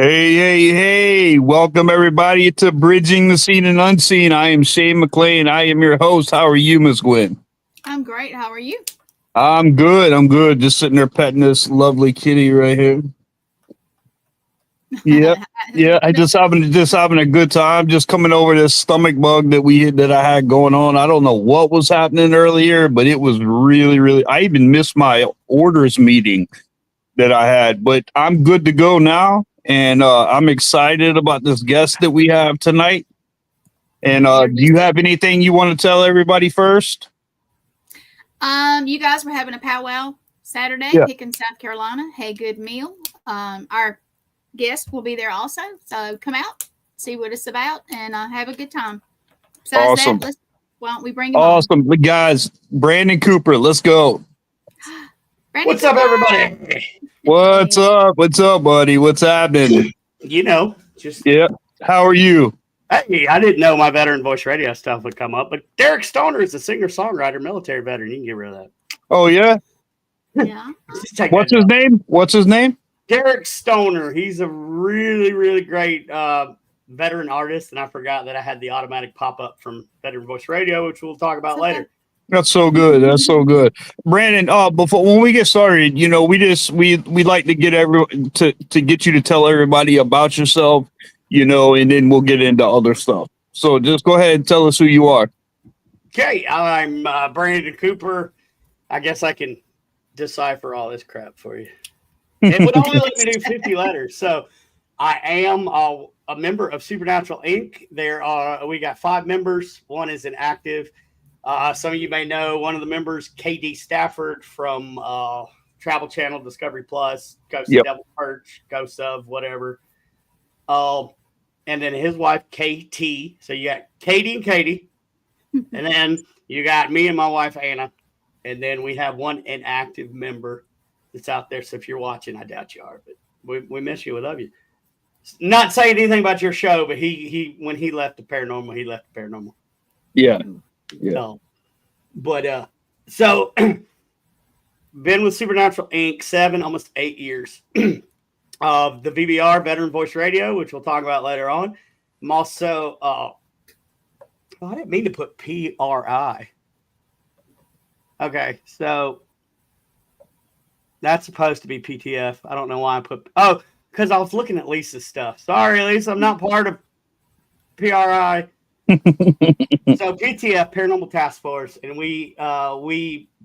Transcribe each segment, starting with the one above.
Hey, hey, hey. Welcome, everybody, to Bridging the Seen and Unseen. I am Shane McLain. I am your host. How are you, Miss Gwen? I'm great. How are you? I'm good. I'm good. Just sitting there petting this lovely kitty right here. Yeah, yeah. I just having a good time. Just coming over this stomach bug that I had going on. I don't know what was happening earlier, but it was really, really. I even missed my orders meeting that I had, but I'm good to go now. And I'm excited about this guest that we have tonight. And do you have anything you want to tell everybody first? You guys were having a powwow Saturday, Pickens, South Carolina. Hey, good meal. Our guest will be there also. So come out, see what it's about, and have a good time. Besides awesome. That, why don't we bring him awesome. On? Guys, Brandon Cooper, let's go. What's up, everybody? What's up? What's up, buddy? What's happening? You know, just How are you? Hey, I didn't know my veteran voice radio stuff would come up, but Derek Stoner is a singer-songwriter, military veteran. You can get rid of that. Oh yeah. Yeah. What's his name? What's his name? Derek Stoner. He's a really, really great veteran artist, and I forgot that I had the automatic pop-up from Veteran Voice Radio, which we'll talk about later. That's so good. That's so good. Brandon, when we get started, you know, we like to get everyone to get you to tell everybody about yourself, you know, and then we'll get into other stuff. So just go ahead and tell us who you are. Okay, I'm Brandon Cooper. I guess I can decipher all this crap for you. It would only let me do 50 letters. So I am a member of Supernatural Inc. We got 5 members. One is inactive. Some of you may know one of the members, KD Stafford from Travel Channel, Discovery Plus, Ghost of Devil Perch, Ghost of whatever. And then his wife, KT. So you got Katie and Katie. And then you got me and my wife, Anna. And then we have one inactive member that's out there. So if you're watching, I doubt you are, but we miss you. We love you. Not saying anything about your show, but he when he left the paranormal, he left the paranormal. Yeah. But so been with Supernatural Inc. 7, almost 8 years. Of the VBR, Veteran Voice Radio, which we'll talk about later on. I'm also I didn't mean to put PRI. Okay, so that's supposed to be PTF. I don't know why I put because I was looking at Lisa's stuff. Sorry, Lisa, I'm not part of PRI. So PTF, Paranormal Task Force, and we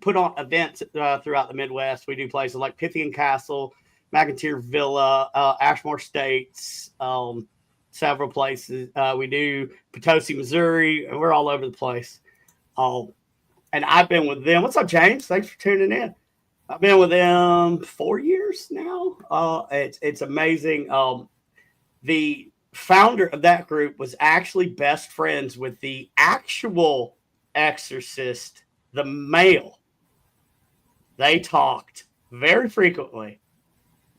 put on events throughout the Midwest. We do places like Pythian Castle, McIntyre Villa, Ashmore States, several places. We do Potosi, Missouri, and we're all over the place. And I've been with them. What's up, James? Thanks for tuning in. I've been with them 4 years now. It's amazing. The founder of that group was actually best friends with the actual exorcist, the male. They talked very frequently.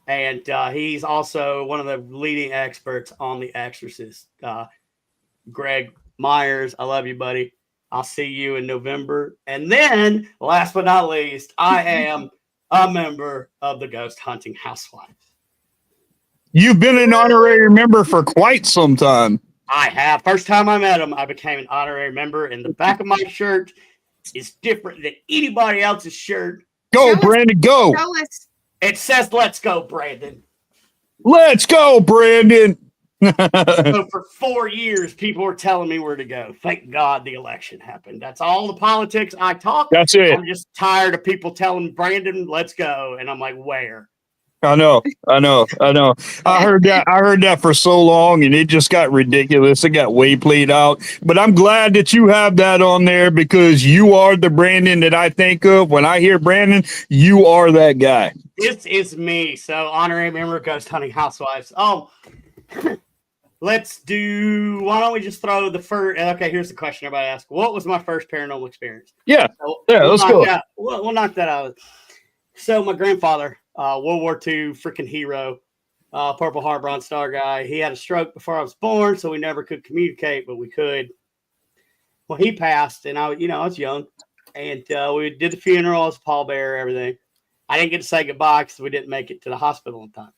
And he's also one of the leading experts on The Exorcist. Greg Myers, I love you, buddy. I'll see you in November. And then, last but not least, I am a member of the Ghost Hunting Housewives. You've been an honorary member for quite some time. I have. First time I met him, I became an honorary member. And the back of my shirt is different than anybody else's shirt. Go, Brandon, go. It says, "Let's go, Brandon." Let's go, Brandon. So for 4 years, people were telling me where to go. Thank God the election happened. That's all the politics I talk. That's it. I'm just tired of people telling Brandon, "Let's go." And I'm like, where? I know. I heard that for so long, and it just got ridiculous. It got way played out. But I'm glad that you have that on there, because you are the Brandon that I think of when I hear Brandon. You are that guy. This is me. So honorary member of Ghost Hunting Housewives. Why don't we just throw the first? Okay, here's the question everybody asks. What was my first paranormal experience? Yeah. So Let's go. We'll knock that out. So my grandfather, World War II freaking hero, Purple Heart Bronze Star guy. He had a stroke before I was born, so we never could communicate, but we could. Well, he passed, and I was young, and we did the funeral. I was pallbearer, everything. I didn't get to say goodbye because we didn't make it to the hospital in time.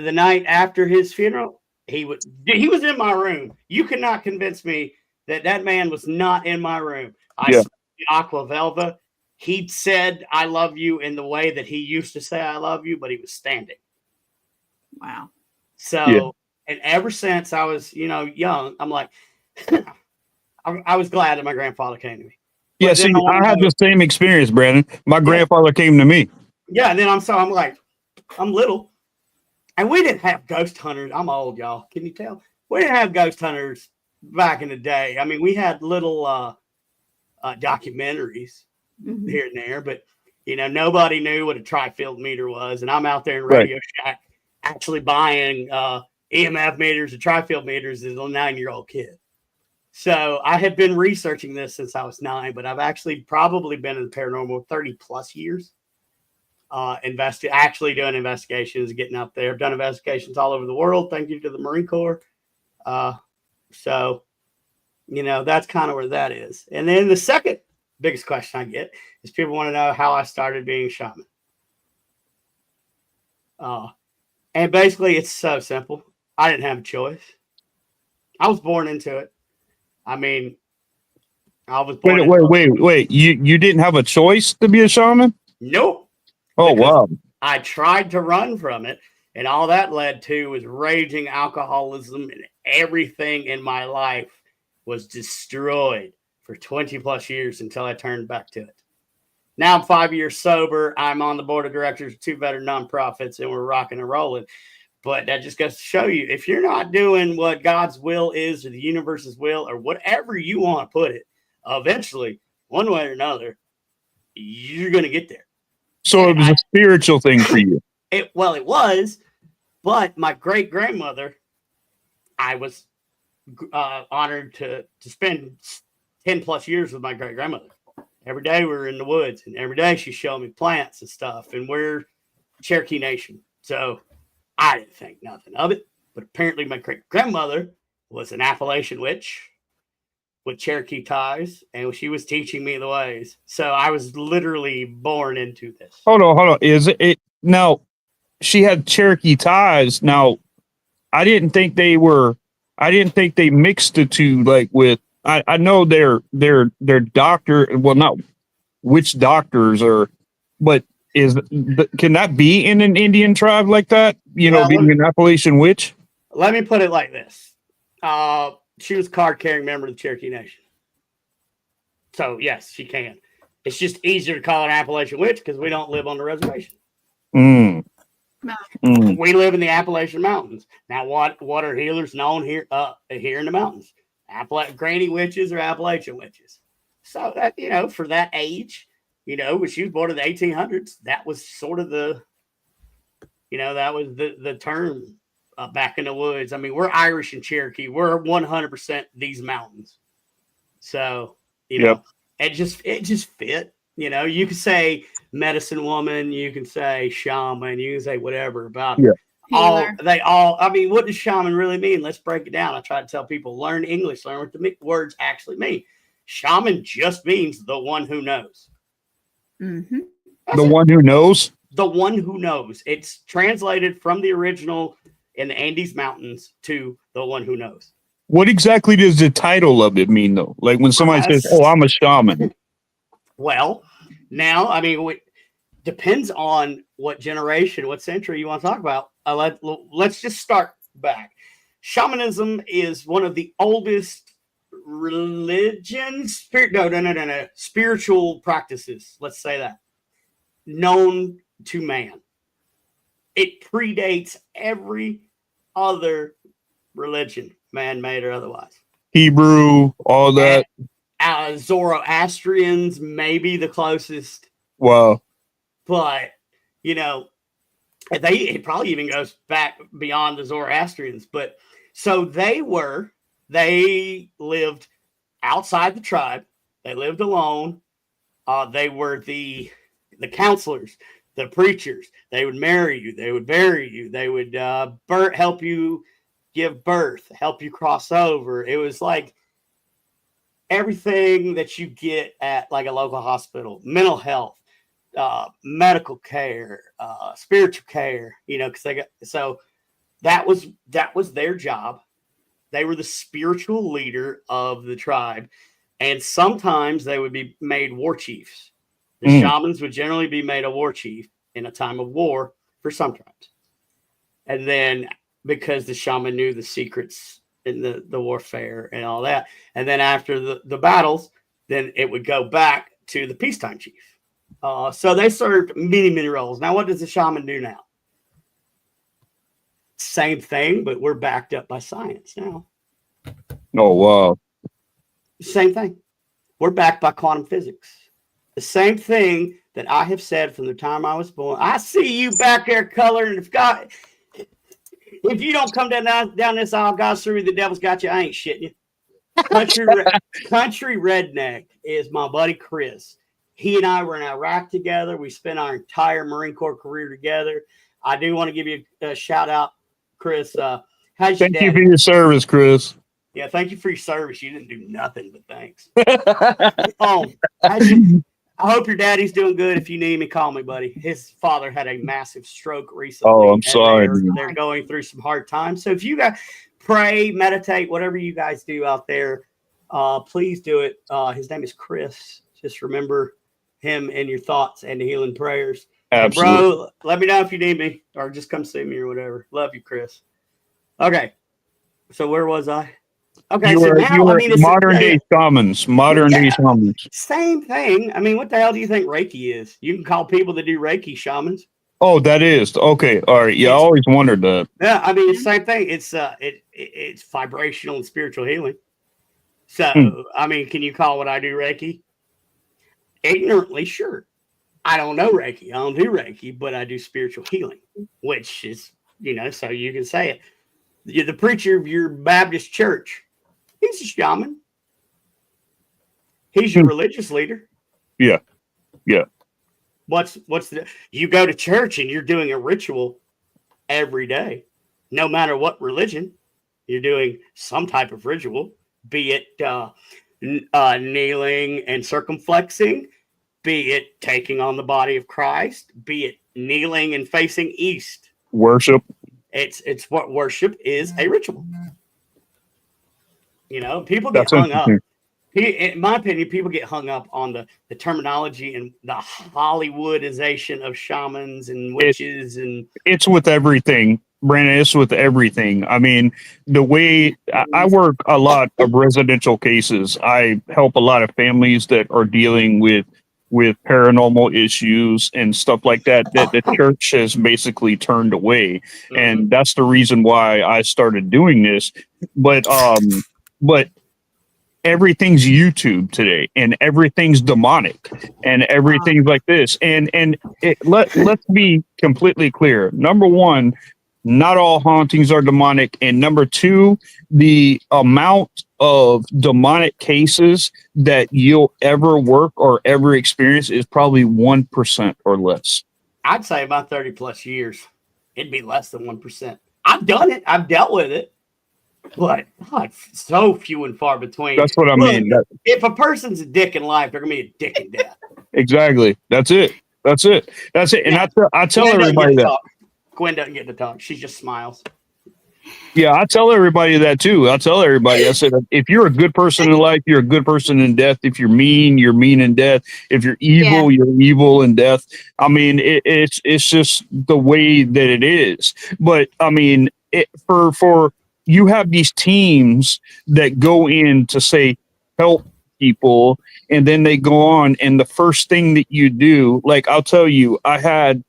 The night after his funeral, he was in my room. You could not convince me that man was not in my room. I saw the Aqua Velva. He said, "I love you" in the way that he used to say, "I love you," but he was standing. Wow. So, and ever since I was, young, I'm like, I was glad that my grandfather came to me. Yeah, see, I had the same experience, Brandon. My grandfather came to me. Yeah, and then I'm like, I'm little. And we didn't have ghost hunters. I'm old, y'all. Can you tell? We didn't have ghost hunters back in the day. I mean, we had little documentaries here and there, but nobody knew what a tri-field meter was. And I'm out there in Radio Shack actually buying EMF meters and tri-field meters as a 9-year-old kid. So I had been researching this since I was 9, but I've actually probably been in the paranormal 30 plus years. Actually doing investigations, getting up there. I've done investigations all over the world. Thank you to the Marine Corps. So that's kind of where that is. And then the second biggest question I get is people want to know how I started being a shaman. And basically it's so simple. I didn't have a choice. I was born into it. I mean, I was born. Wait. You didn't have a choice to be a shaman? Nope. Oh, wow. I tried to run from it, and all that led to was raging alcoholism, and everything in my life was destroyed for 20 plus years until I turned back to it. Now I'm 5 years sober. I'm on the board of directors of 2 veteran nonprofits, and we're rocking and rolling. But that just goes to show you, if you're not doing what God's will is, or the universe's will, or whatever you want to put it, eventually, one way or another, you're going to get there. So it was a spiritual thing for you. It was, but my great grandmother, I was honored to spend 10 plus years with my great grandmother. Every day we were in the woods, and every day she showed me plants and stuff. And we're Cherokee Nation, so I didn't think nothing of it. But apparently, my great grandmother was an Appalachian witch with Cherokee ties, and she was teaching me the ways. So I was literally born into this. Hold on. Is it now? She had Cherokee ties. Now, I didn't think they mixed the two. Like with, I know they're doctor. Well, not which doctors are, but can that be in an Indian tribe like that? You know, being an Appalachian witch. Let me put it like this. She was a card-carrying member of the Cherokee Nation. So, yes, she can. It's just easier to call an Appalachian witch because we don't live on the reservation. We live in the Appalachian Mountains. Now, what are healers known here in the mountains? Granny witches or Appalachian witches. So, that, you know, for that age, you know, when she was born in the 1800s, that was sort of the term. Back in the woods. I mean, we're Irish and Cherokee. We're 100% these mountains. So, you know, it just fit. You know, you can say medicine woman, you can say shaman, you can say whatever about it. I mean, what does shaman really mean? Let's break it down. I try to tell people, learn English, learn what the words actually mean. Shaman just means the one who knows. Mm-hmm. The one who knows? The one who knows. It's translated from the original in the Andes Mountains to the one who knows. What exactly does the title of it mean, though? Like when somebody says, "Oh, I'm a shaman." Well, now, I mean, it depends on what generation, what century you want to talk about. Let's just start back. Shamanism is one of the oldest spiritual practices. Let's say that known to man. It predates every other religion, man-made or otherwise. Hebrew, all that. Zoroastrians, maybe the closest. Wow. But, you know, it probably even goes back beyond the Zoroastrians. But so they lived outside the tribe. They lived alone. They were the counselors, the preachers. They would marry you. They would bury you. They would help you give birth, help you cross over. It was like everything that you get at like a local hospital, mental health, medical care, spiritual care, you know, because that was their job. They were the spiritual leader of the tribe. And sometimes they would be made war chiefs. The shamans would generally be made a war chief in a time of war for some tribes. And then because the shaman knew the secrets in the warfare and all that. And then after the battles, then it would go back to the peacetime chief. So they served many, many roles. Now, what does the shaman do now? Same thing, but we're backed up by science now. Oh, wow. Same thing. We're backed by quantum physics. The same thing that I have said from the time I was born. I see you back there coloring. If you don't come down this aisle, God's through me, the devil's got you. I ain't shitting you. Country Redneck is my buddy Chris. He and I were in Iraq together. We spent our entire Marine Corps career together. I do want to give you a shout out, Chris. Thank you for your service, Chris. Yeah, thank you for your service. You didn't do nothing but thanks. I hope your daddy's doing good. If you need me, call me, buddy. His father had a massive stroke recently. Oh, I'm sorry. They're going through some hard times. So if you guys pray, meditate, whatever you guys do out there, please do it. His name is Chris. Just remember him in your thoughts and the healing prayers. Absolutely. Bro, let me know if you need me or just come see me or whatever. Love you, Chris. Okay. So where was I? Okay, you were modern day shamans. Day shamans. Same thing. I mean, what the hell do you think Reiki is? You can call people that do Reiki shamans. Oh, that is okay. All right. Yeah, I always wondered that. Yeah, I mean, it's the same thing. It's vibrational and spiritual healing. So, Hmm. I mean, can you call what I do Reiki? Ignorantly, sure. I don't know Reiki. I don't do Reiki, but I do spiritual healing, which is, so you can say it. You're the preacher of your Baptist church. He's a shaman. He's your religious leader. Yeah. Yeah. You go to church and you're doing a ritual every day, no matter what religion, you're doing some type of ritual, be it kneeling and circumflexing, be it taking on the body of Christ, be it kneeling and facing east. Worship. It's what worship is, a ritual. People get That's hung up. interesting. In my opinion, people get hung up on the terminology and the Hollywoodization of shamans and witches. It's with everything, Brandon. It's with everything. I mean, the way I work a lot of residential cases, I help a lot of families that are dealing with paranormal issues and stuff like that the church has basically turned away. Mm-hmm. And that's the reason why I started doing this. But everything's YouTube today, and everything's demonic, and everything's like this. Let's be completely clear. Number one, not all hauntings are demonic, and number two, the amount of demonic cases that you'll ever work or ever experience is probably 1% or less. I'd say about 30 plus years, it'd be less than 1%. I've done it. I've dealt with it. But God, so few and far between. That's what I mean. If a person's a dick in life, they're gonna be a dick in death. Exactly. That's it. And Yeah. I tell everybody that. Gwen doesn't get to talk. She just smiles. Yeah, I tell everybody that too. I tell everybody, I said, if you're a good person in life, you're a good person in death. If you're mean in death. If you're evil, you're evil in death. I mean, it's just the way that it is. But I mean, for you have these teams that go in to say help people, and then they go on, and the first thing that you do, like I'll tell you, I had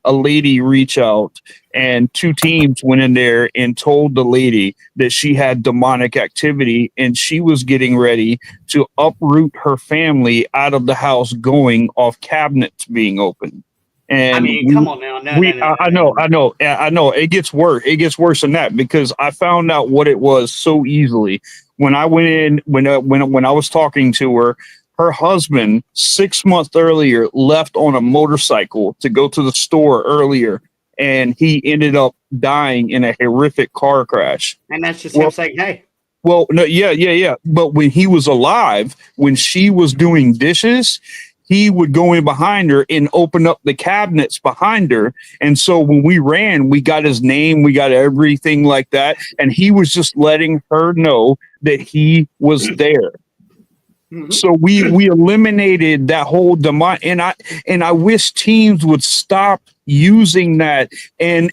a lady reach out, and two teams went in there and told the lady that she had demonic activity, and she was getting ready to uproot her family out of the house, going off cabinets being opened. And I mean, come on now. I know. It gets worse. It gets worse than that, because I found out what it was so easily when I went in. When I was talking to her, her husband 6 months earlier left on a motorcycle to go to the store earlier, and he ended up dying in a horrific car crash. And that's just him saying, "Hey." Well, no, yeah. But when he was alive, when she was doing dishes, he would go in behind her and open up the cabinets behind her. And so when we ran, we got his name, we got everything like that. And he was just letting her know that he was there. Mm-hmm. So we eliminated that whole demon. And I wish teams would stop using that and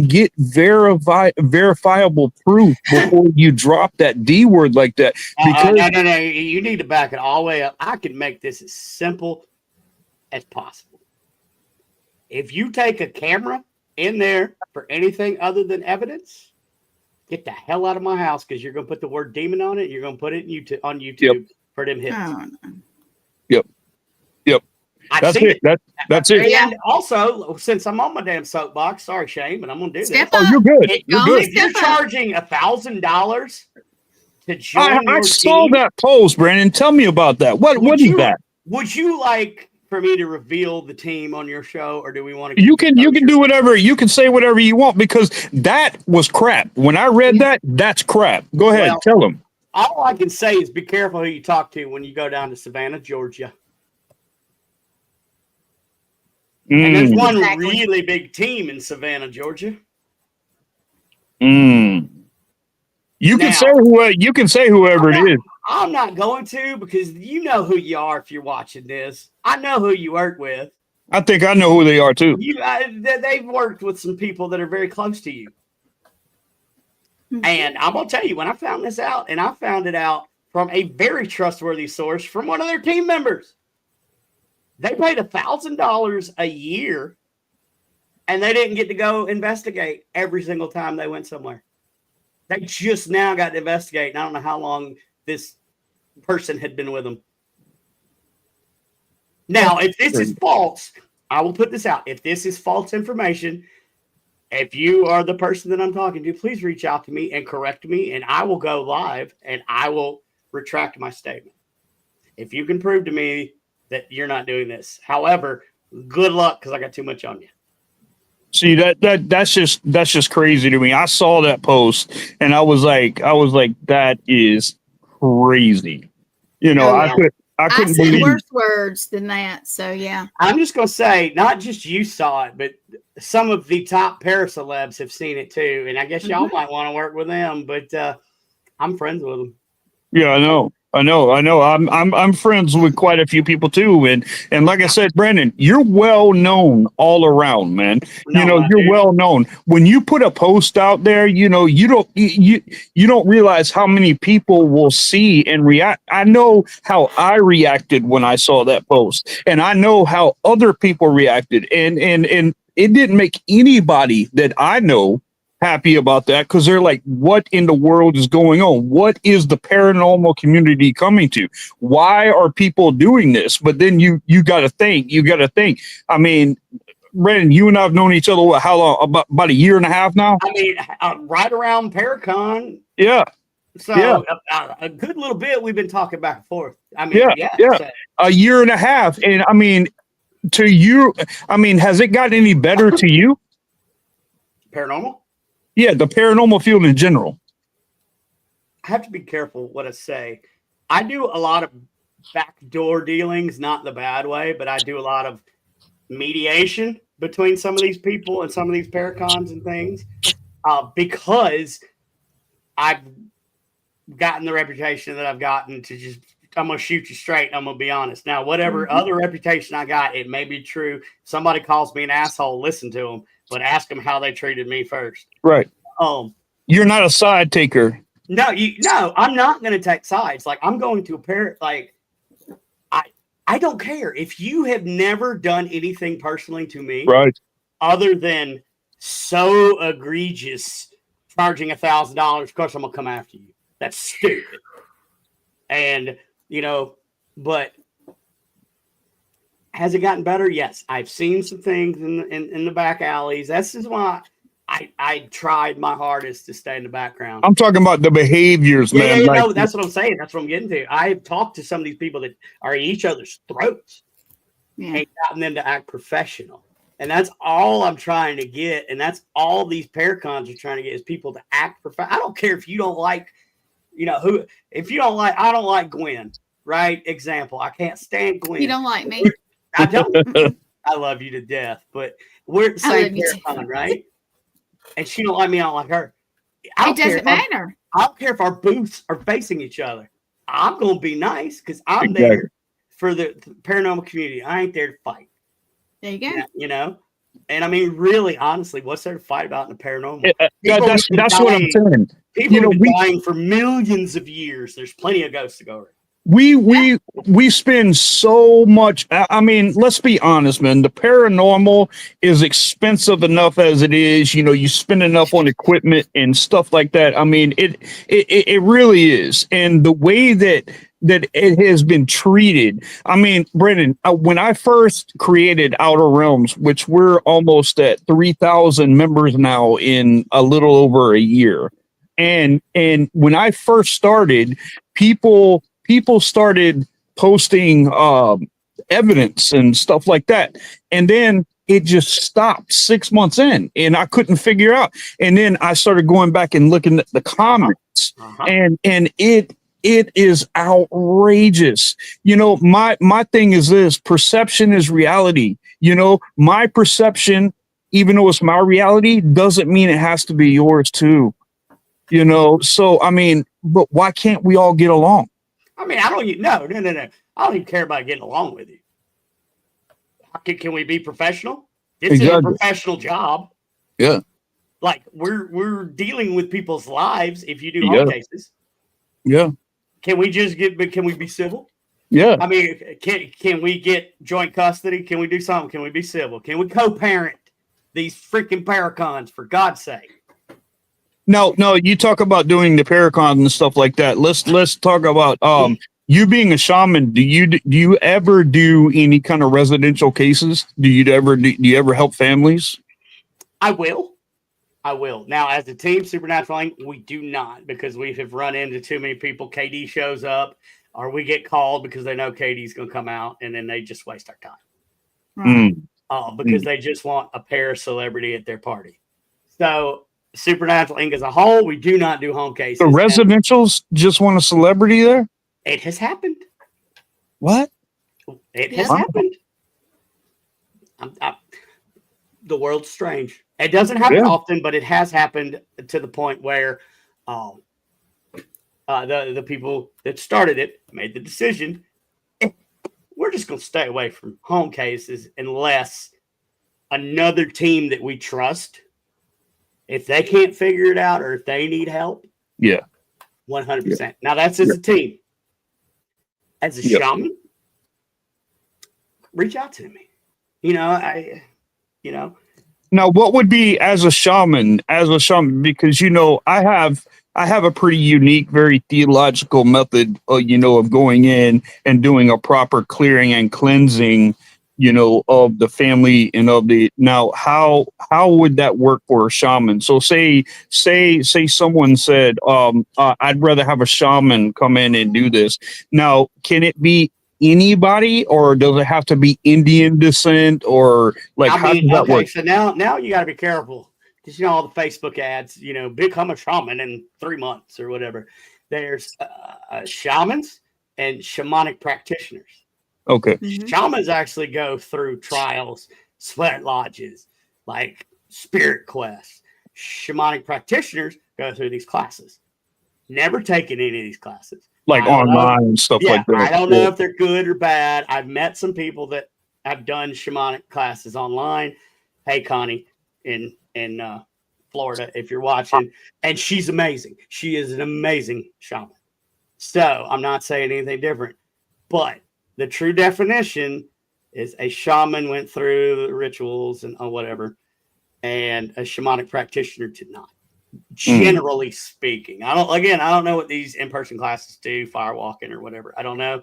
get verifiable proof before you drop that D word like that. Because no, you need to back it all the way up. I can make this as simple as possible. If you take a camera in there for anything other than evidence, get the hell out of my house, because you're going to put the word demon on it. You're going to put it on YouTube for them hits. Yep. That's it. That's it. And also, since I'm on my damn soapbox, sorry, Shane, but I'm going to do this. Oh, you're good. If you're charging $1,000 to join I saw that post, Brandon. Tell me about that. What is that? Would you like for me to reveal the team on your show, or do we want to? You can do whatever. You can say whatever you want, because that was crap. When I read that, that's crap. Go ahead, tell them. All I can say is be careful who you talk to when you go down to Savannah, Georgia. And there's one really big team in Savannah, Georgia. You can say whoever it is. I'm not going to, because you know who you are if you're watching this. I know who you work with. I think I know who they are too. They've worked with some people that are very close to you. And I'm going to tell you, when I found this out, and I found it out from a very trustworthy source from one of their team members, they paid $1,000 a year And they didn't get to go investigate every single time they went somewhere. They just now got to investigate. And I don't know how long this person had been with them. Now, if this is false, I will put this out. If this is false information, if you are the person that I'm talking to, please reach out to me and correct me, and I will go live and I will retract my statement. If you can prove to me that you're not doing this. However, good luck, because I got too much on you. See, that's just crazy to me. I saw that post and I was like, that is crazy. You know, I couldn't said believe worse words than that. So yeah. I'm just gonna say, not just you saw it, but some of the top paracelebs have seen it too. And I guess y'all might want to work with them, but I'm friends with them. Yeah, I know. I'm friends with quite a few people too, and like I said, Brandon, you're well known all around, man. No, you know, you're well known. When you put a post out there, you know, you don't realize how many people will see and react. I know how I reacted when I saw that post, and I know how other people reacted, and it didn't make anybody that I know happy about that, because they're like, what in the world is going on? What is the paranormal community coming to? Why are people doing this? But then you got to think. I mean, Brandon, you and I have known each other how long? About a year and a half now. I mean, right around Paracon. Yeah. So yeah. A good little bit we've been talking back and forth. I mean, yeah. So. A year and a half, and I mean, to you, I mean, has it gotten any better to you? Paranormal? Yeah, the paranormal field in general. I have to be careful what I say. I do a lot of backdoor dealings, not the bad way, but I do a lot of mediation between some of these people and some of these paracons and things, because I've gotten the reputation that I've gotten to just, I'm going to shoot you straight. I'm going to be honest. Now, whatever other reputation I got, it may be true. Somebody calls me an asshole, listen to them, but ask them how they treated me first. Right. You're not a side taker. No, I'm not going to take sides. Like, I'm going to I don't care if you have never done anything personally to me, right, other than so egregious, charging $1,000. Of course, I'm gonna come after you. That's stupid. And you know, but has it gotten better? Yes, I've seen some things in the back alleys. This is why I tried my hardest to stay in the background. I'm talking about the behaviors, man. Yeah, no, that's what I'm saying. That's what I'm getting to. I've talked to some of these people that are at each other's throats and gotten them to act professional. And that's all I'm trying to get. And that's all these paracons are trying to get, is people to act professional. I don't care if you don't like, if you don't like, I don't like Gwen, right? Example. I can't stand Gwen. You don't like me? I don't. I love you to death, but we're the same paracon, right? And she don't like me, I don't like her. It doesn't matter. I don't care if our booths are facing each other. I'm going to be nice because I'm there for the paranormal community. I ain't there to fight. There you go. You know? And I mean, really, honestly, what's there to fight about in the paranormal? That's what I'm saying. People have been dying for millions of years. There's plenty of ghosts to go around. We spend so much. I mean, let's be honest, man. The paranormal is expensive enough as it is. You know, you spend enough on equipment and stuff like that. I mean, it really is. And the way that it has been treated. I mean, Brendan, when I first created Outer Realms, which we're almost at 3,000 members now in a little over a year, and when I first started, people started posting evidence and stuff like that. And then it just stopped 6 months in, and I couldn't figure out. And then I started going back and looking at the comments, and it is outrageous. You know, my thing is this: perception is reality. You know, my perception, even though it's my reality, doesn't mean it has to be yours too. You know, so I mean, but why can't we all get along? I mean, I don't. No. I don't even care about getting along with you. Can we be professional? This is a professional job. Yeah. Like we're dealing with people's lives. If you do home cases. Yeah. Can we just can we be civil? Yeah. I mean, can we get joint custody? Can we do something? Can we be civil? Can we co-parent these freaking paracons, for God's sake. No, you talk about doing the paracons and stuff like that. Let's talk about you being a shaman. Do you ever do any kind of residential cases? Do you ever help families? I will. Now, as a team, Supernatural Inc., we do not, because we have run into too many people. KD shows up, or we get called because they know KD's going to come out, and then they just waste our time. Right. Because they just want a celebrity at their party. So Supernatural Inc. as a whole, we do not do home cases. The residentials just want a celebrity there? It has happened. What? It has happened. The world's strange. It doesn't happen often, but it has happened to the point where the people that started it made the decision, we're just going to stay away from home cases unless another team that we trust, if they can't figure it out or if they need help. Yeah. 100%. Yeah. Now, that's as a team. As a shaman, reach out to me. Now, what would be as a shaman, because, I have a pretty unique, very theological method, of going in and doing a proper clearing and cleansing, of the family and now how would that work for a shaman? So say someone said, I'd rather have a shaman come in and do this. Now, can it be anybody, or does it have to be Indian descent, or how does that work? So now you got to be careful, because all the Facebook ads, become a shaman in 3 months or whatever. There's shamans and shamanic practitioners. Okay. Shamans actually go through trials, sweat lodges, like spirit quests. Shamanic practitioners go through these classes. Never taken any of these classes. Like online and stuff like that. I don't know if they're good or bad. I've met some people that have done shamanic classes online. Hey, Connie, in Florida, if you're watching, and she's amazing. She is an amazing shaman. So I'm not saying anything different, but the true definition is a shaman went through the rituals and whatever, and a shamanic practitioner did not. Generally speaking, I don't know what these in-person classes do, firewalking or whatever. I don't know,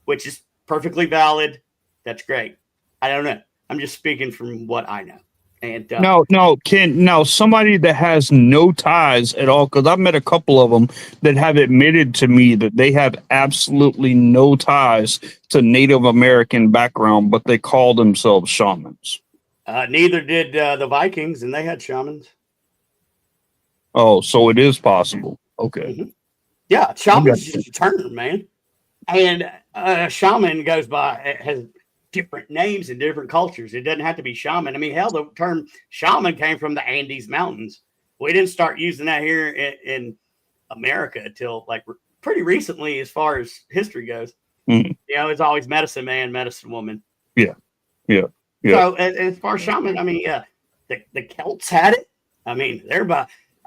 which is perfectly valid. That's great. I don't know. I'm just speaking from what I know. And now somebody that has no ties at all, because I've met a couple of them that have admitted to me that they have absolutely no ties to Native American background, but they call themselves shamans. Neither did the Vikings, and they had shamans. Oh, so it is possible. Okay. Yeah, shaman's just a term, man. And shaman has different names in different cultures. It doesn't have to be shaman. I mean, hell, the term shaman came from the Andes Mountains. We didn't start using that here in America until pretty recently, as far as history goes. It's always medicine man, medicine woman. Yeah. So as far as shaman, I mean, the Celts had it. I mean,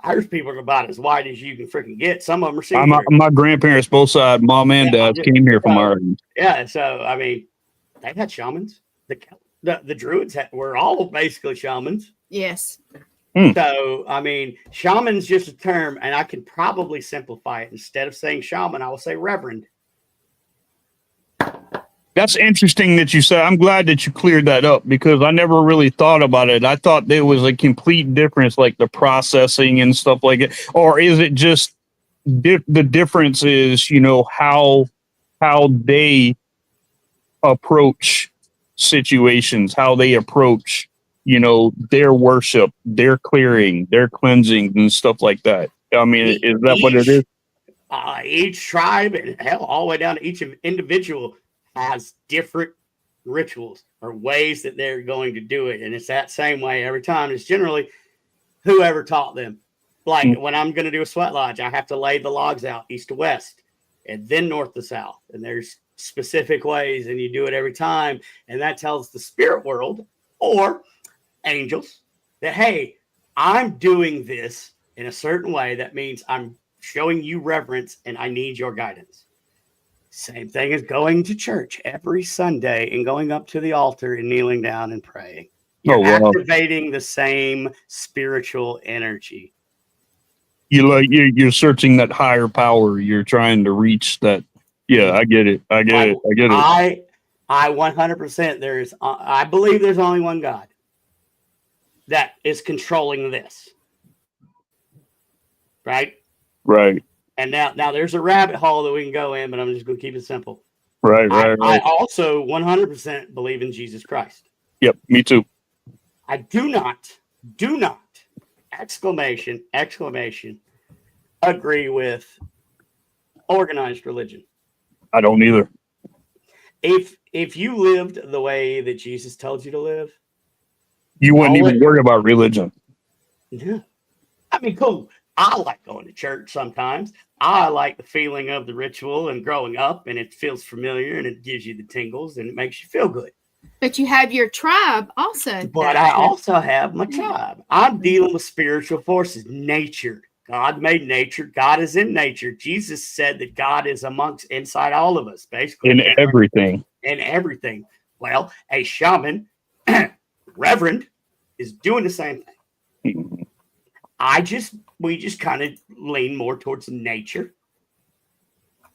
Irish people are about as wide as you can freaking get. Some of them are senior. My grandparents, both sides, mom and dad, came here from Ireland. Yeah, so I mean, they had shamans. The Druids were all basically shamans. Yes. So I mean, shaman's just a term, and I can probably simplify it. Instead of saying shaman, I will say reverend. That's interesting that you said. I'm glad that you cleared that up, because I never really thought about it. I thought there was a complete difference, like the processing and stuff like it. Or is it just the difference is, how they approach situations, how they approach, their worship, their clearing, their cleansing and stuff like that. I mean, is that what it is? Each tribe, and hell, all the way down to each individual, has different rituals or ways that they're going to do it. And it's that same way every time. It's generally whoever taught them. Like when I'm going to do a sweat lodge, I have to lay the logs out east to west and then north to south. And there's specific ways, and you do it every time. And that tells the spirit world or angels that, hey, I'm doing this in a certain way. That means I'm showing you reverence and I need your guidance. Same thing as going to church every Sunday and going up to the altar and kneeling down and praying. You're wow. activating the same spiritual energy. You're searching that higher power. You're trying to reach that. Yeah, I get it. I get it. I 100%. I believe there's only one God that is controlling this. Right. Right. And now there's a rabbit hole that we can go in, but I'm just going to keep it simple. Right. I also 100% believe in Jesus Christ. Yep. Me too. I do not, exclamation, agree with organized religion. I don't either. If you lived the way that Jesus told you to live, you wouldn't even worry about religion. Yeah. I mean, cool. I like going to church sometimes. I like the feeling of the ritual and growing up, and it feels familiar and it gives you the tingles and it makes you feel good. But you have your tribe also. But I also have my tribe. I'm dealing with spiritual forces, nature. God made nature. God is in nature. Jesus said that God is inside all of us, basically. In everything. In everything. Well, a shaman, reverend, is doing the same thing. We just kind of lean more towards nature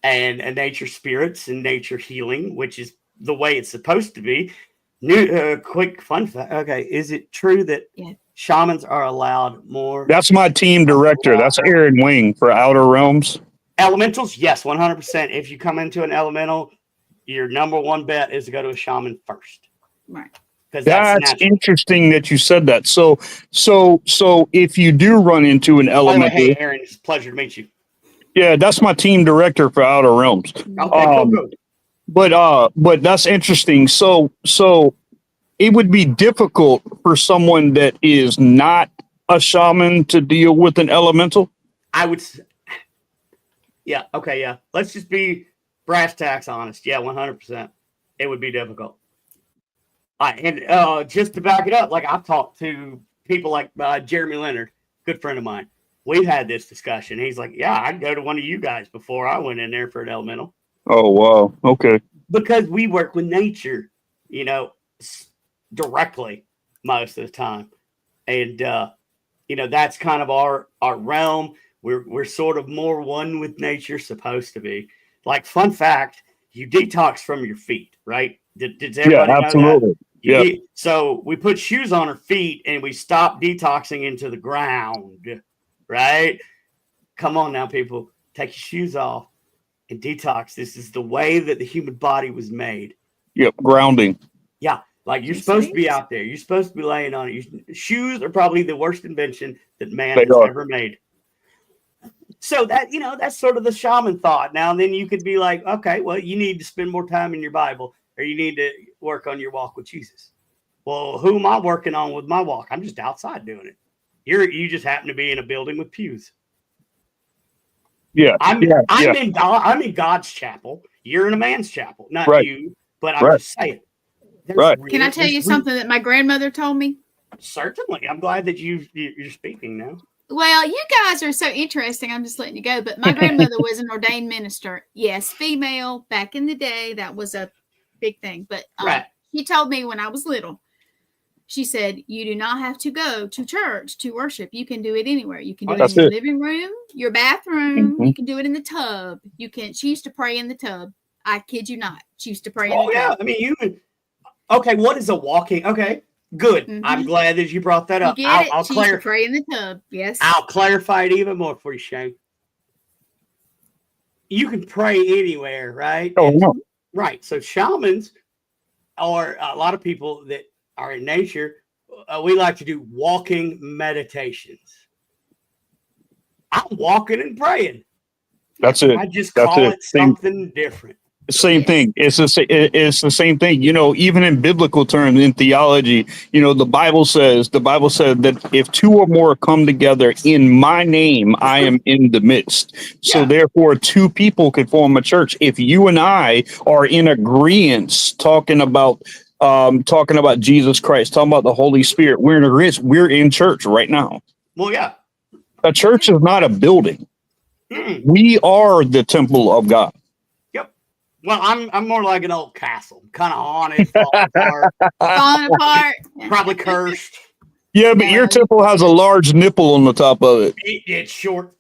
and nature spirits and nature healing, which is the way it's supposed to be. Quick fun fact. Okay, is it true that shamans are allowed more? That's my team director. That's Aaron Wing for Outer Realms. Elementals, yes, 100%. If you come into an elemental, your number one bet is to go to a shaman first. Right. That's interesting that you said that. So if you do run into an elemental, hey Aaron, it's a pleasure to meet you. Yeah, that's my team director for Outer Realms. Okay, cool. But that's interesting. So it would be difficult for someone that is not a shaman to deal with an elemental. I would. Yeah. Okay. Yeah. Let's just be brass tacks honest. Yeah. 100%. It would be difficult. And just to back it up, like I've talked to people like Jeremy Leonard, good friend of mine. We've had this discussion. He's like, yeah, I'd go to one of you guys before I went in there for an elemental. Oh, wow. Okay. Because we work with nature, directly most of the time. And, that's kind of our realm. We're sort of more one with nature, supposed to be. Like, fun fact, you detox from your feet, right? Did everybody know absolutely. that? Yeah. So we put shoes on our feet and we stop detoxing into the ground, right? Come on now, people. Take your shoes off and detox. This is the way that the human body was made. Yep, grounding. Yeah, like you're supposed to be out there. You're supposed to be laying on it. Shoes are probably the worst invention that man has ever made. So that's sort of the shaman thought. Now, then you could be like, okay, well, you need to spend more time in your Bible, or you need to work on your walk with Jesus. Well, who am I working on with my walk? I'm just outside doing it. You just happen to be in a building with pews. Yeah, I'm in God's chapel. You're in a man's chapel, not you. But I'm just saying. Can I tell you something that my grandmother told me? Certainly. I'm glad that you're speaking now. Well, you guys are so interesting. I'm just letting you go. But my grandmother was an ordained minister. Yes, female. Back in the day, that was a big thing. But she told me when I was little, she said, you do not have to go to church to worship. You can do it anywhere. You can do it in your living room, your bathroom. You can do it in the tub. She used to pray in the tub. I kid you not. She used to pray in the tub. Oh, yeah. I mean, okay, what is a walking? Okay, good. Mm-hmm. I'm glad that you brought that up. I'll clarify. Pray in the tub. Yes. I'll clarify it even more for you, Shane. You can pray anywhere, right? Oh, no. Right. So shamans, or a lot of people that are in nature, we like to do walking meditations. I'm walking and praying. That's it. I just call it something different. Same thing. It's the same thing. Even in biblical terms, in theology, the Bible says that if two or more come together in my name, I am in the midst. So therefore, two people can form a church. If you and I are in agreement, talking about Jesus Christ, talking about the Holy Spirit, we're in agreement. We're in church right now. Well, yeah. A church is not a building. We are the temple of God. Well, I'm more like an old castle, kind of haunted, falling apart, Falling apart. probably cursed. Yeah, but your temple has a large nipple on the top of it. It's short.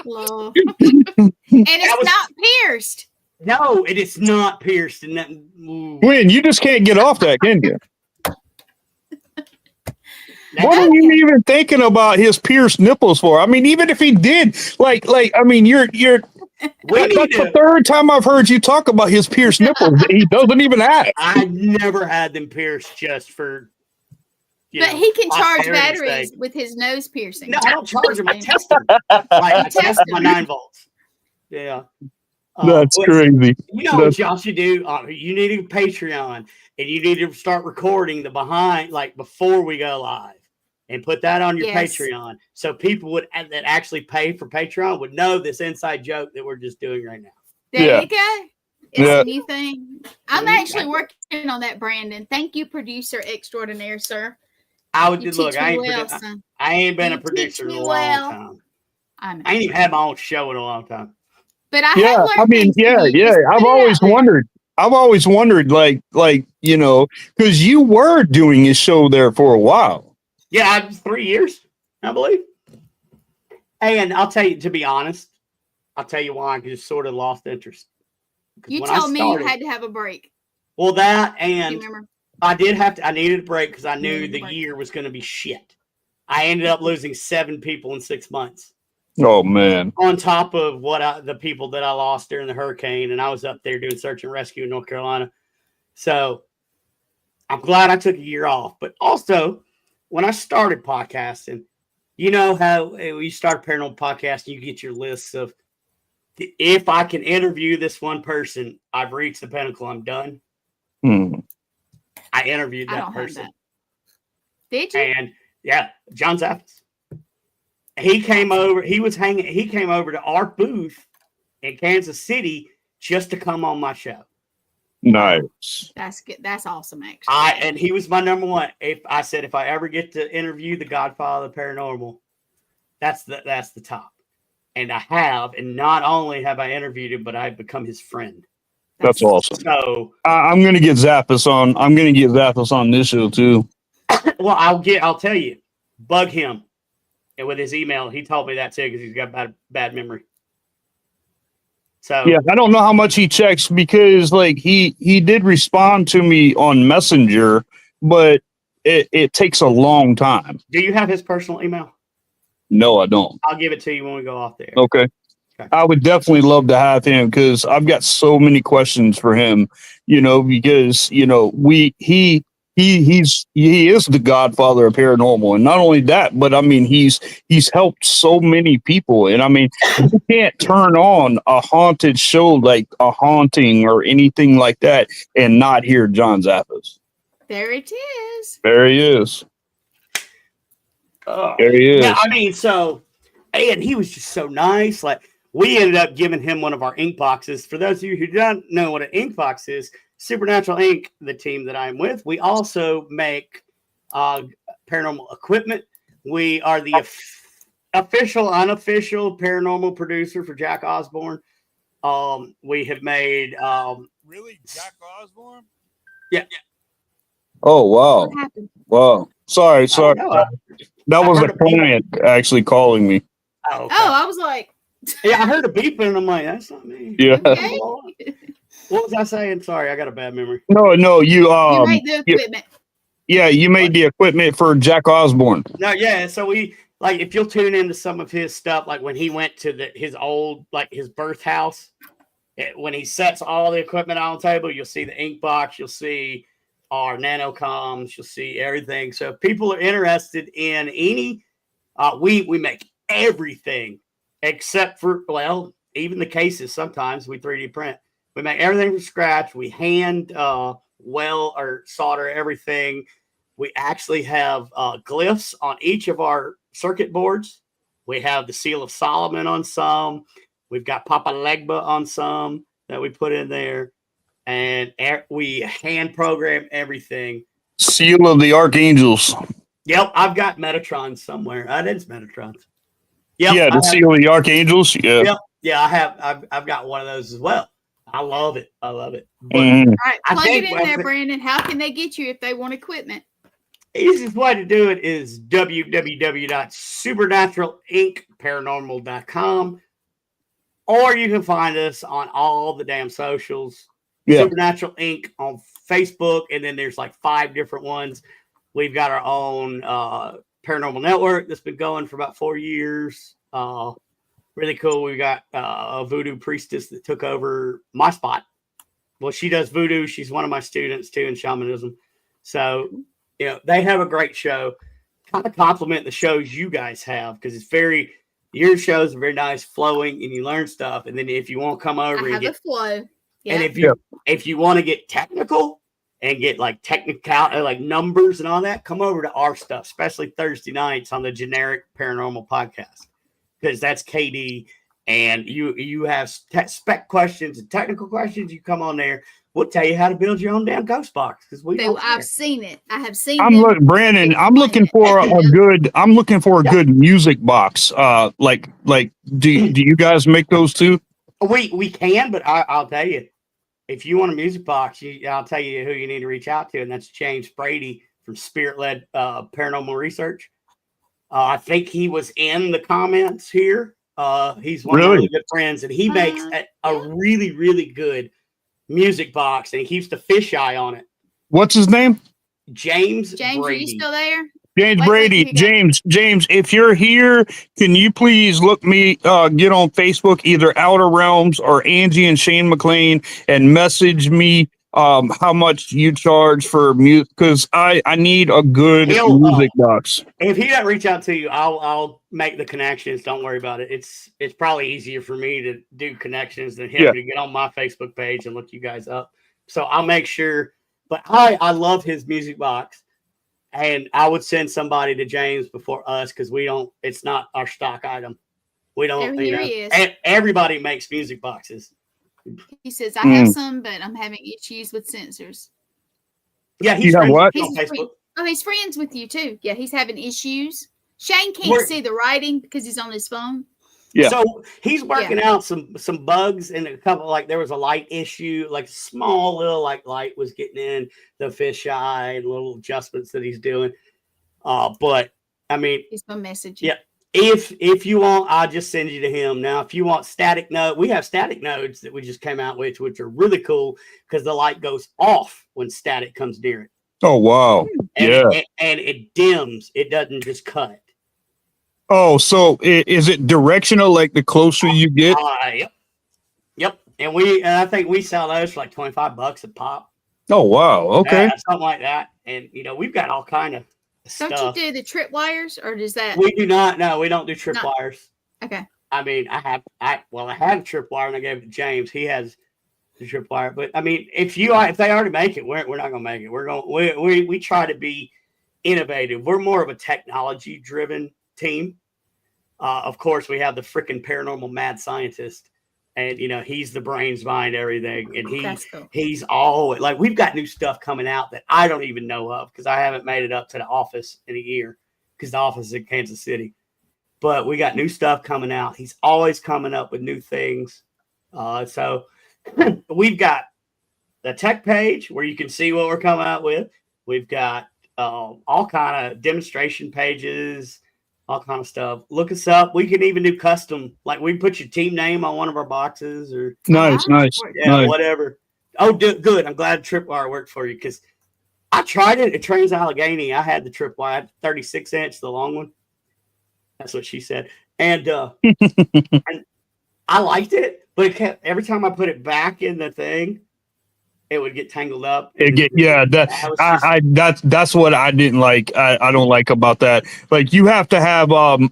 Low. And it's not pierced. No, it is not pierced. And that, Gwen, you just can't get off that, can you? What are you even thinking about his pierced nipples for? I mean, even if he did, I mean, that's the third time I've heard you talk about his pierced nipples. He doesn't even ask. I never had them pierced just for. But he can charge batteries with his nose piercing. No, I don't charge them. I test them. I test my 9 volts. Yeah. That's crazy. You know what y'all should do? You need a Patreon, and you need to start recording the behind, like before we go live, and put that on your Patreon, so people that actually pay for Patreon would know this inside joke that we're just doing right now. There you go. It's a new thing. I'm actually working on that, Brandon. Thank you, producer extraordinaire, sir. I ain't been a producer in a long time. I ain't even had my own show in a long time. But I have learned I've always wondered, like, you know, because you were doing his show there for a while. Yeah, 3 years, I believe. And I'll tell you, to be honest, I'll tell you why I just sort of lost interest. You told me you had to have a break. Well, that and I needed a break because I knew the year was going to be shit. I ended up losing 7 people in 6 months. Oh, man. On top of the people that I lost during the hurricane, and I was up there doing search and rescue in North Carolina. So I'm glad I took a year off. But also, when I started podcasting, you know how you start a paranormal podcast, you get your lists of, if I can interview this one person, I've reached the pinnacle, I'm done. I interviewed that person. Did you? And yeah, John Zappis. He came over. He came over to our booth in Kansas City just to come on my show. Nice. That's good. That's awesome, actually. And he was my number one. If I ever get to interview the Godfather of Paranormal, that's the top. And I have, and not only have I interviewed him, but I've become his friend. That's awesome. So I'm gonna get Zappis on. I'm gonna get Zappis on this show too. Well, I'll tell you, bug him. And with his email, he told me that too because he's got bad memory. So yeah, I don't know how much he checks because like he did respond to me on Messenger, but it takes a long time. Do you have his personal email? No, I don't. I'll give it to you when we go off there. Okay. I would definitely love to have him because I've got so many questions for him, you know, because, you know, he is the godfather of paranormal. And not only that, but I mean, he's helped so many people. And I mean, you can't turn on a haunted show like A Haunting or anything like that and not hear John Zappis. There it is. There he is. There he is. Yeah, I mean, and he was just so nice. Like, we ended up giving him one of our ink boxes. For those of you who don't know what an ink box is, Supernatural Inc., the team that I'm with, we also make paranormal equipment. We are the official, unofficial paranormal producer for Jack Osborne. We have made... really? Jack Osborne? Yeah. Oh, wow. What happened? Wow. Sorry. That was a client actually calling me. Oh, okay. I was like... Yeah, I heard a beeping, and I'm like, that's not me. Yeah. Okay. What was I saying? Sorry, I got a bad memory. No, you made the equipment. You made the equipment for Jack Osborne. No, yeah. So we if you'll tune into some of his stuff, like when he went to his old his birth house, when he sets all the equipment on the table, you'll see the ink box, you'll see our nanocoms, you'll see everything. So if people are interested in any, we make everything except for even the cases. Sometimes we 3D print. We make everything from scratch. We hand weld or solder everything. We actually have glyphs on each of our circuit boards. We have the Seal of Solomon on some. We've got Papa Legba on some that we put in there. And we hand program everything. Seal of the Archangels. Yep, I've got Metatron somewhere. That is Metatron. Yep, yeah, the Seal of the Archangels. Yeah. Yep, Yeah, I've got one of those as well. I love it. But All right, plug it in there, Brandon. How can they get you if they want equipment? Easiest way to do it is www.supernaturalinc.paranormal.com, or you can find us on all the damn socials. Yeah. Supernatural Inc. on Facebook, and then there's like 5 different ones. We've got our own paranormal network that's been going for about 4 years. Really cool. We got a voodoo priestess that took over my spot. Well, she does voodoo. She's one of my students too in shamanism. So, they have a great show. Kind of compliment the shows you guys have, because your shows are very nice, flowing, and you learn stuff. And then if you want to come over and get a flow, and if you want to get technical and get like technical, like numbers and all that, come over to our stuff, especially Thursday nights on the Generic Paranormal Podcast, because that's KD. And you have spec questions and technical questions. You come on there. We'll tell you how to build your own damn ghost box, because I've seen it. I have seen. Brandon. I'm looking for a good music box. Do you guys make those too? We can, but I'll tell you, if you want a music box, I'll tell you who you need to reach out to, and that's James Brady from Spirit Led Paranormal Research. I think he was in the comments here. He's one of my really good friends, and he makes a really, really good music box, and he keeps the fisheye on it. What's his name? James Brady. Are you still there? James Brady. James, if you're here, can you please get on Facebook, either Outer Realms or Angie and Shane McLain, and message me how much you charge for music, because I need a good music box. If he doesn't reach out to you, I'll make the connections. Don't worry about it. It's probably easier for me to do connections than him to get on my Facebook page and look you guys up. So I'll make sure. But I love his music box, and I would send somebody to James before us, because it's not our stock item. We don't. He is. Everybody makes music boxes. He says, I have some, but I'm having issues with sensors. Yeah, he's friends with you on Facebook. He's friends with you too. Yeah, he's having issues. Shane can't see the writing because he's on his phone. Yeah. So he's working out some bugs, and a couple, like there was a light issue, like small little light was getting in the fisheye, and little adjustments that he's doing. But I mean, he's gonna message you. Yeah. If you want, I'll just send you to him. Now, if you want static node, we have static nodes that we just came out with, which are really cool, because the light goes off when static comes near it. Oh, wow. And it dims. It doesn't just cut. Oh, so is it directional, like the closer you get? Yep. And I think we sell those for like $25 a pop. Oh, wow. Okay. Something like that. And, we've got all kind of stuff. Don't you do the trip wires, or does that? We do not. No, we don't do trip wires. Okay. I mean, I had a trip wire, and I gave it to James. He has the trip wire. But I mean, if they already make it, we're not gonna make it. We try to be innovative. We're more of a technology driven team. Of course, we have the freaking paranormal mad scientist, and he's the brains behind everything. And he's always like, we've got new stuff coming out that I don't even know of, because I haven't made it up to the office in a year, because the office is in Kansas City. But we got new stuff coming out. He's always coming up with new things. So we've got the tech page where you can see what we're coming out with. We've got all kind of demonstration pages, all kind of stuff. Look us up. We can even do custom, like we put your team name on one of our boxes, or nice. Whatever. Oh, good. I'm glad Tripwire worked for you, because I tried it at Trans Allegheny. I had the Tripwire, 36-inch, the long one. That's what she said. And, and I liked it, but every time I put it back in the thing, it would get tangled up. That's what I didn't like. I don't like about that. Like, you have to have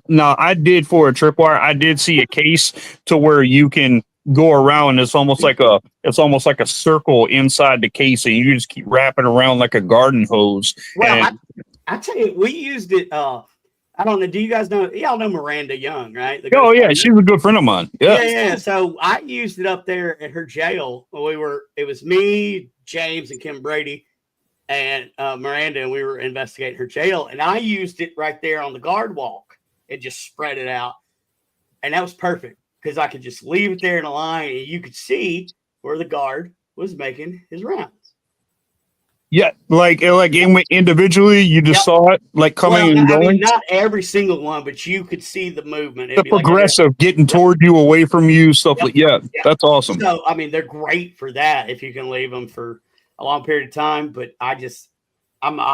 now I did for a tripwire, I did see a case to where you can go around. It's almost like a circle inside the case, and you just keep wrapping around like a garden hose. Well, I tell you, we used it. I don't know. Do you guys know? Y'all know Miranda Young, right? Oh yeah, she's a good friend of mine. Yeah. So I used it up there at her jail. It was me, James, and Kim Brady, and Miranda, and we were investigating her jail. And I used it right there on the guard walk and just spread it out, and that was perfect, because I could just leave it there in a line and you could see where the guard was making his rounds. Yeah, like individually, you just saw it like coming and going. I mean, not every single one, but you could see the movement. The progressive getting toward you, away from you, stuff like that's awesome. So, I mean, they're great for that if you can leave them for a long period of time. But I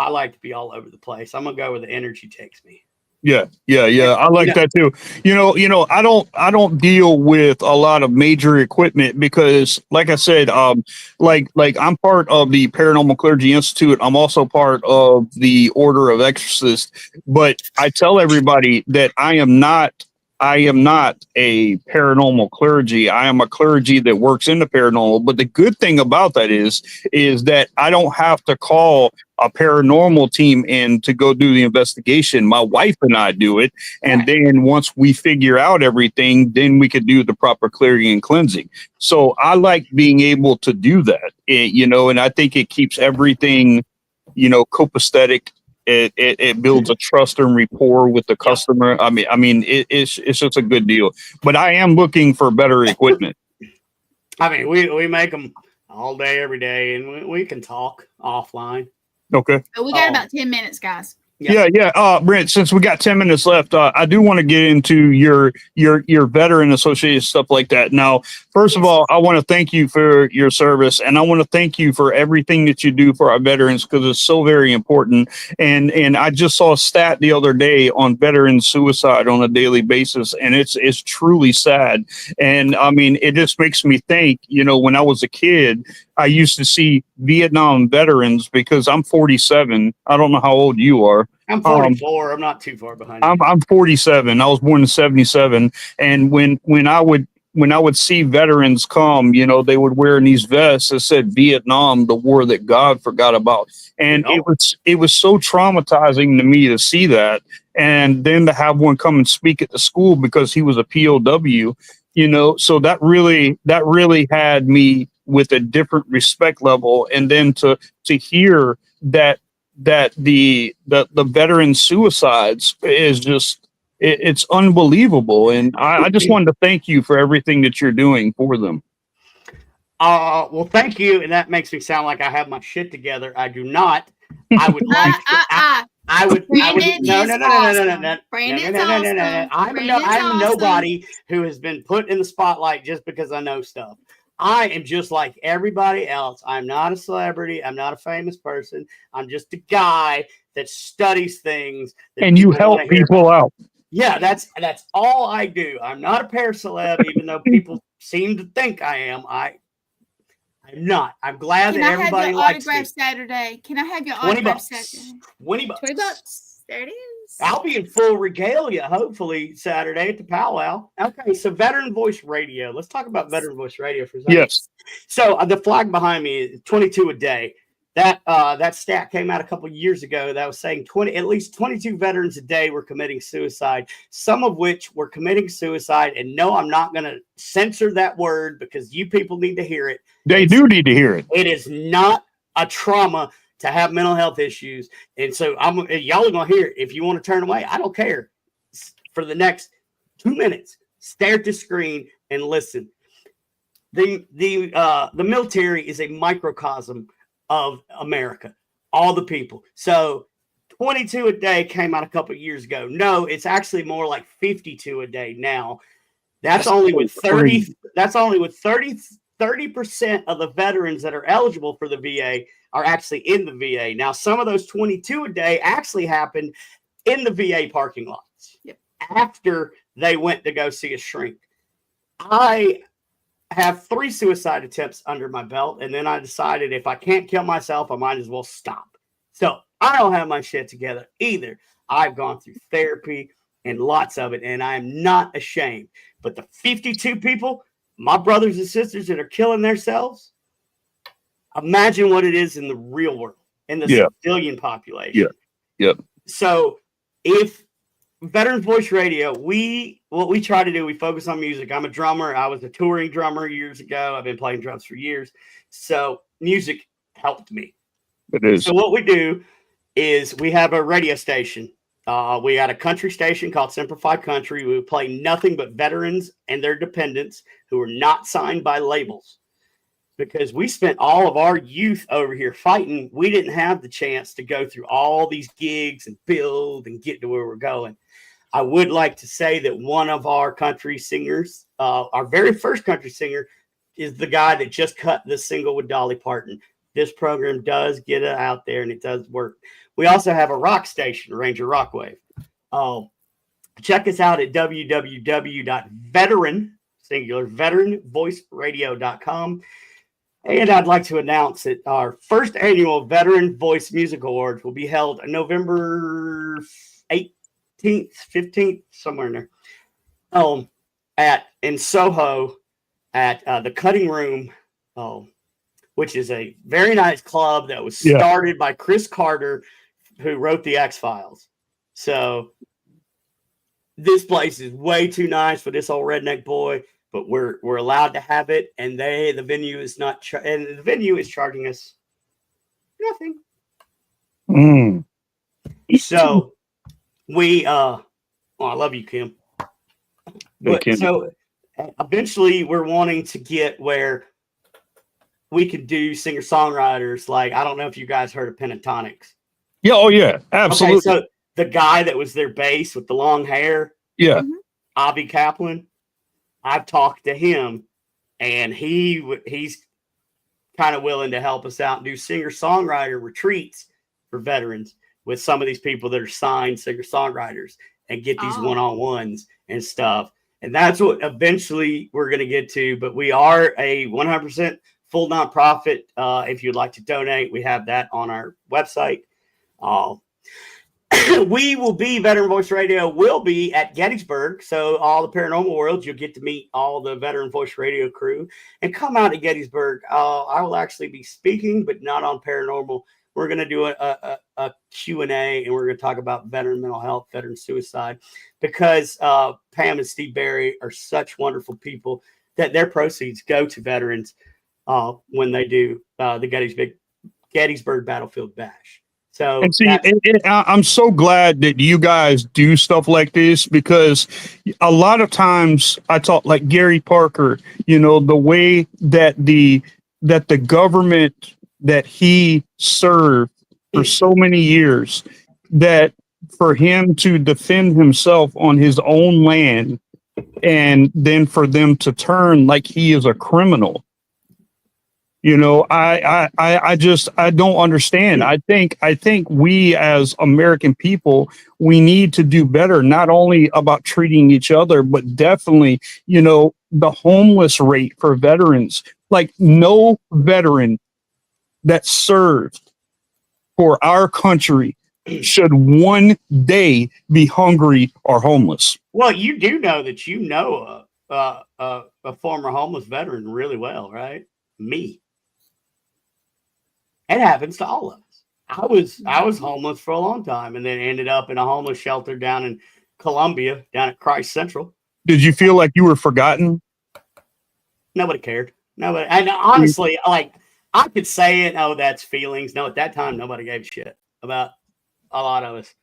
like to be all over the place. I'm gonna go where the energy takes me. Yeah. I like that too. I don't deal with a lot of major equipment because, like I said, like I'm part of the Paranormal Clergy Institute. I'm also part of the Order of Exorcists. But I tell everybody that I am not a paranormal clergy. I am a clergy that works in the paranormal. But the good thing about that is that I don't have to call a paranormal team in to go do the investigation. My wife and I do it. And then once we figure out everything, then we could do the proper clearing and cleansing. So I like being able to do that, and I think it keeps everything, copacetic. It builds a trust and rapport with the customer. I mean, it's just a good deal. But I am looking for better equipment. I mean, we make them all day, every day, and we can talk offline. Okay. So we got about 10 minutes, guys. Yeah. Brent, since we got 10 minutes left, I do want to get into your veteran associated stuff like that. Now, first of all, I want to thank you for your service, and I want to thank you for everything that you do for our veterans because it's so very important. And I just saw a stat the other day on veteran suicide on a daily basis, and it's truly sad. And I mean, it just makes me think, when I was a kid, I used to see Vietnam veterans because I'm 47. I don't know how old you are. I'm 44. I'm not too far behind you. I'm 47. I was born in 77. And when I would see veterans come, they would wear these vests that said Vietnam, the war that God forgot about. And it was so traumatizing to me to see that. And then to have one come and speak at the school because he was a POW, so that really had me with a different respect level. And then to hear that the veteran suicides is just it's unbelievable. And I just wanted to thank you for everything that you're doing for them. Well, thank you. And that makes me sound like I have my shit together. I do not. I would like to. I would. No. I'm nobody who has been put in the spotlight just because I know stuff. I am just like everybody else. I'm not a celebrity. I'm not a famous person. I'm just a guy that studies things. And you help people out. Yeah, that's all I do. I'm not a paraceleb, even though people seem to think I am. I'm not. I'm glad that everybody likes me. Saturday. Can I have your autograph Saturday? $20. $20. There it is. I'll be in full regalia, hopefully, Saturday at the powwow. Okay, so Veteran Voice Radio. Let's talk about Veteran Voice Radio for a second. Yes. So the flag behind me is 22 a day. That stat came out a couple of years ago that was saying at least 22 veterans a day were committing suicide, some of which were committing suicide. And no, I'm not going to censor that word because you people need to hear it. They do need to hear it. It is not a trauma to have mental health issues. And so y'all are going to hear it. If you want to turn away, I don't care. For the next 2 minutes, stare at the screen and listen. The military is a microcosm of America, all the people. So 22 a day came out a couple of years ago. No, it's actually more like 52 a day now. That's only with 30%. That's only with 30% of the veterans that are eligible for the VA are actually in the VA. Now, some of those 22 a day actually happened in the VA parking lots after they went to go see a shrink. I have 3 suicide attempts under my belt, and then I decided if I can't kill myself, I might as well stop. So I don't have my shit together either. I've gone through therapy and lots of it, and I'm not ashamed. But the 52 people, my brothers and sisters that are killing themselves, imagine what it is in the real world, in the civilian population. Yeah. So if Veterans Voice Radio, what we try to do, we focus on music. I'm a drummer. I was a touring drummer years ago. I've been playing drums for years. So music helped me. It is. So what we do is we have a radio station We had a country station called Simplified Country. We would play nothing but veterans and their dependents who were not signed by labels. Because we spent all of our youth over here fighting, we didn't have the chance to go through all these gigs and build and get to where we're going. I would like to say that one of our country singers, our very first country singer, is the guy that just cut the single with Dolly Parton. This program does get it out there and it does work. We also have a rock station, Ranger Rockwave. Check us out at veteranvoiceradio.com. And I'd like to announce that our first annual Veteran Voice Music Awards will be held on November 18th, 15th, somewhere in there, in Soho at the Cutting Room, which is a very nice club that was started by Chris Carter, who wrote the X-Files. So this place is way too nice for this old redneck boy. But we're allowed to have it, and the venue is not, and the venue is charging us nothing. So we, I love you, Kim. But so eventually, we're wanting to get where we could do singer-songwriters. Like, I don't know if you guys heard of Pentatonics. Yeah, oh yeah, absolutely. Okay, so the guy that was their bass with the long hair, Avi Kaplan. I've talked to him, and he's kind of willing to help us out and do singer-songwriter retreats for veterans with some of these people that are signed singer-songwriters and get these one-on-ones and stuff. And that's what eventually we're going to get to. But we are a 100% full nonprofit. If you'd like to donate, we have that on our website. We will be, Veteran Voice Radio will be at Gettysburg. So all the paranormal world, you'll get to meet all the Veteran Voice Radio crew and come out to Gettysburg. I will actually be speaking, but not on paranormal. We're going to do a Q&A, and we're going to talk about veteran mental health, veteran suicide, because Pam and Steve Barry are such wonderful people that their proceeds go to veterans when they do the Gettysburg Battlefield Bash. So and see, I'm so glad that you guys do stuff like this, because a lot of times I talk like Gary Parker, the way that the government that he served for so many years, that for him to defend himself on his own land and then for them to turn like he is a criminal. I don't understand. I think we as American people, we need to do better, not only about treating each other, but definitely, the homeless rate for veterans. Like, no veteran that served for our country should one day be hungry or homeless. Well, you do know that a former homeless veteran really well, right? Me. It happens to all of us. I was homeless for a long time, and then ended up in a homeless shelter down in Columbia, down at Christ Central. Did you feel like you were forgotten? Nobody cared. Nobody. And honestly, like, I could say it. Oh, that's feelings. No, at that time, nobody gave a shit about a lot of us.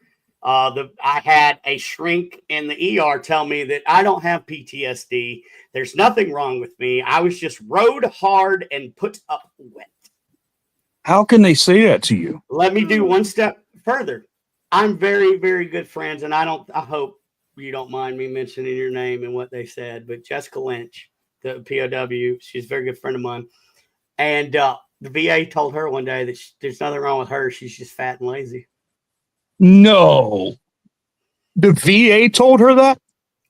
I had a shrink in the ER tell me that I don't have PTSD. There's nothing wrong with me. I was just rode hard and put up wet. How can they say that to you? Let me do one step further. I'm very, very good friends, and I hope you don't mind me mentioning your name and what they said, but Jessica Lynch, the POW, she's a very good friend of mine. And the VA told her one day that there's nothing wrong with her. She's just fat and lazy. No. The VA told her that?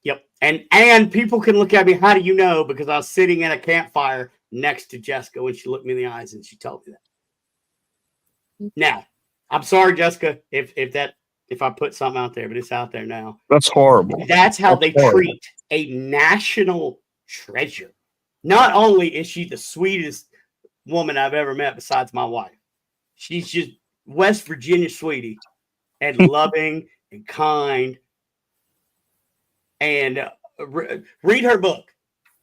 Yep. And people can look at me. How do you know? Because I was sitting at a campfire next to Jessica when she looked me in the eyes and she told me that. Now, I'm sorry, Jessica, if I put something out there, but it's out there now. That's horrible. That's how they treat a national treasure. Not only is she the sweetest woman I've ever met besides my wife, she's just West Virginia sweetie and loving and kind. And read her book.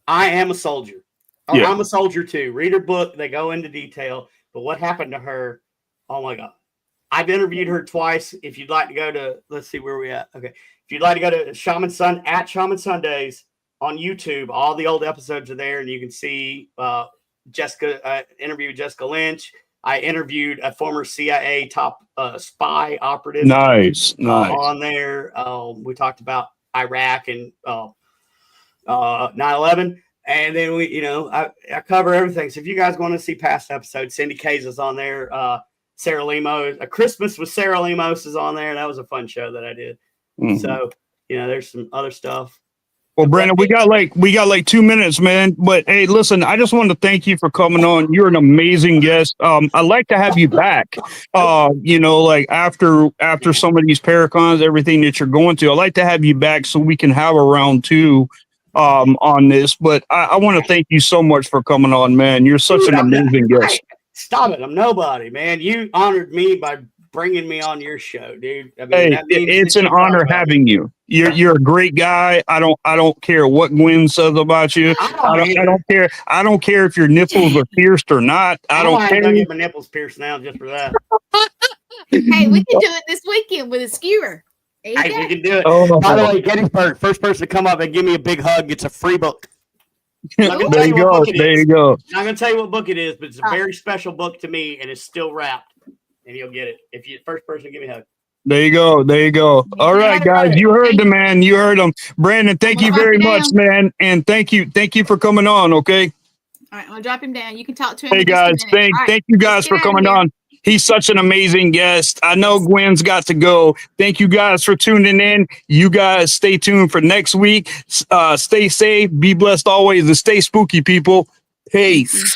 I Am a Soldier. Or I'm a Soldier too. Read her book. They go into detail. But what happened to her? Oh my God. I've interviewed her twice. If you'd like to go to, let's see where we at. Okay. If you'd like to go to Shaman Sundays on YouTube, all the old episodes are there, and you can see Jessica interviewed Jessica Lynch. I interviewed a former CIA top spy operative. Nice. On there. We talked about Iraq and 9/11. And then I cover everything. So if you guys want to see past episodes, Cindy Kays is on there. Sarah Lemos, A Christmas with Sarah Lemos is on there. That was a fun show that I did. Mm-hmm. So, there's some other stuff. Well, Brandon, we got like 2 minutes, man. But hey, listen, I just wanted to thank you for coming on. You're an amazing guest. I'd like to have you back. Like after some of these Paracons, everything that you're going to, I'd like to have you back so we can have a round 2 on this. But I want to thank you so much for coming on, man. You're such an amazing guest. Stop it. I'm nobody, man. You honored me by bringing me on your show, dude. I mean, hey, it's an honor having you. You're a great guy. I don't care what Gwen says about you. I don't care. I don't care if your nipples are pierced or not. I don't care. I'm gonna get my nipples pierced now just for that. Hey, we can do it this weekend with a skewer. Hey, we can do it. Oh. By the way, Gettysburg, first person to come up and give me a big hug gets a free book. There you go. I'm not gonna tell you what book it is, but it's a very special book to me, and it's still wrapped. And you'll get it if you first person to give me a hug. There you go. All right, guys, you heard the man. You heard him, Brandon. Thank you very much, man, and thank you for coming on. Okay. All right, I'll drop him down. You can talk to him. Hey guys, thank you guys for coming on. He's such an amazing guest. I know Gwen's got to go. Thank you guys for tuning in. You guys stay tuned for next week. Stay safe, be blessed always, and stay spooky, people. Peace.